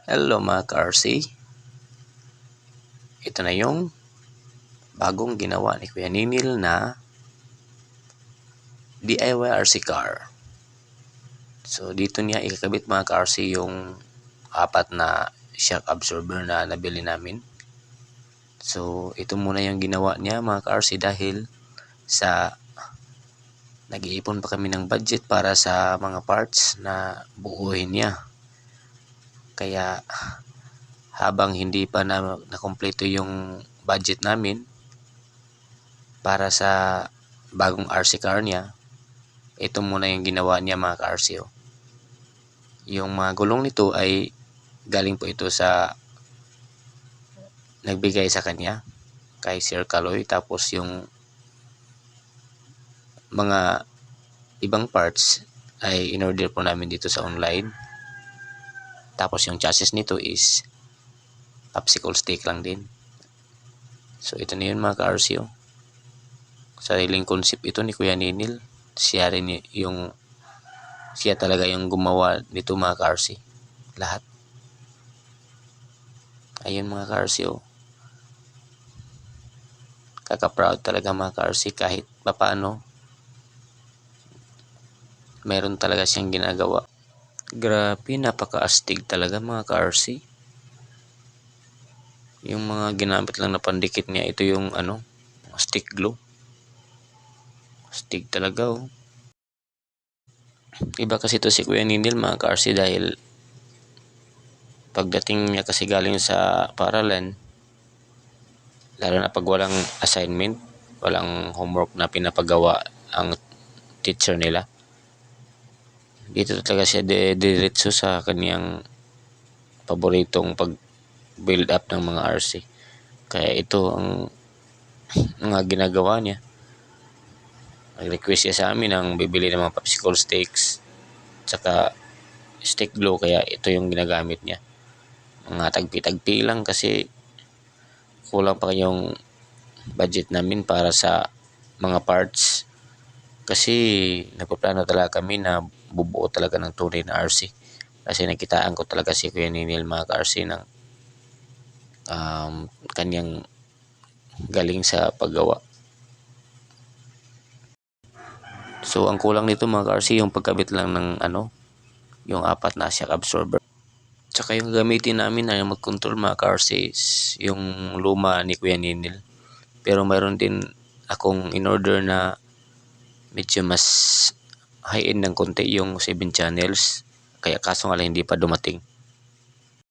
Hello mga ka-RC, ito na yung bagong ginawa ni Kuya Ninil na DIY RC car. So dito niya ikakabit mga ka-RC yung apat na shock absorber na nabili namin. So ito muna yung ginawa niya mga ka-RC dahil sa nag-iipon pa kami ng budget para sa mga parts na buuhin niya. Kaya habang hindi pa nakumpleto yung budget namin para sa bagong RC car niya, ito muna yung ginawa niya mga ka-RC. Yung mga gulong nito ay galing po ito sa nagbigay sa kanya kay Sir Kaloy. Tapos yung mga ibang parts ay in-order po namin dito sa online. Tapos yung chassis nito is popsicle stick lang din. So ito na yun mga ka-RC. Sariling concept ito ni Kuya Ninil. Siya talaga yung gumawa nito mga ka-RC. Lahat. Ayun mga ka-RC. Kaka-proud talaga mga ka-RC kahit papaano meron talaga siyang ginagawa. Grabe, napaka-astig talaga mga ka-RC. Yung mga ginamit lang na pandikit niya, ito yung stick glue. Astig talaga Iba kasi ito si Kuya Ninil mga ka-RC dahil pagdating niya kasi galing sa paaralan, lalo na pag walang assignment, walang homework na pinapagawa ang teacher nila, dito talaga siya diretso sa kaniyang paboritong pag build up ng mga RC. Kaya ito ang mga ginagawa niya. Nag-request siya sa amin ng bibili ng mga popsicle sticks tsaka stick glue, kaya ito yung ginagamit niya. Mga tagpi-tagpi lang kasi kulang pa yung budget namin para sa mga parts. Kasi nagpaplano talaga kami na bubuo talaga ng tunay na RC. Kasi nakitaan ko talaga si Kuya Ninil mga ka-RC ng kanyang galing sa paggawa. So ang kulang nito mga ka-RC yung pagkabit lang ng yung apat na shock absorber. Tsaka yung gamitin namin na mag-control mga ka-RC yung luma ni Kuya Ninil. Pero mayroon din akong in-order na medyo mas high-end ng konti, yung 7 channels. Kaya kaso nga lang hindi pa dumating.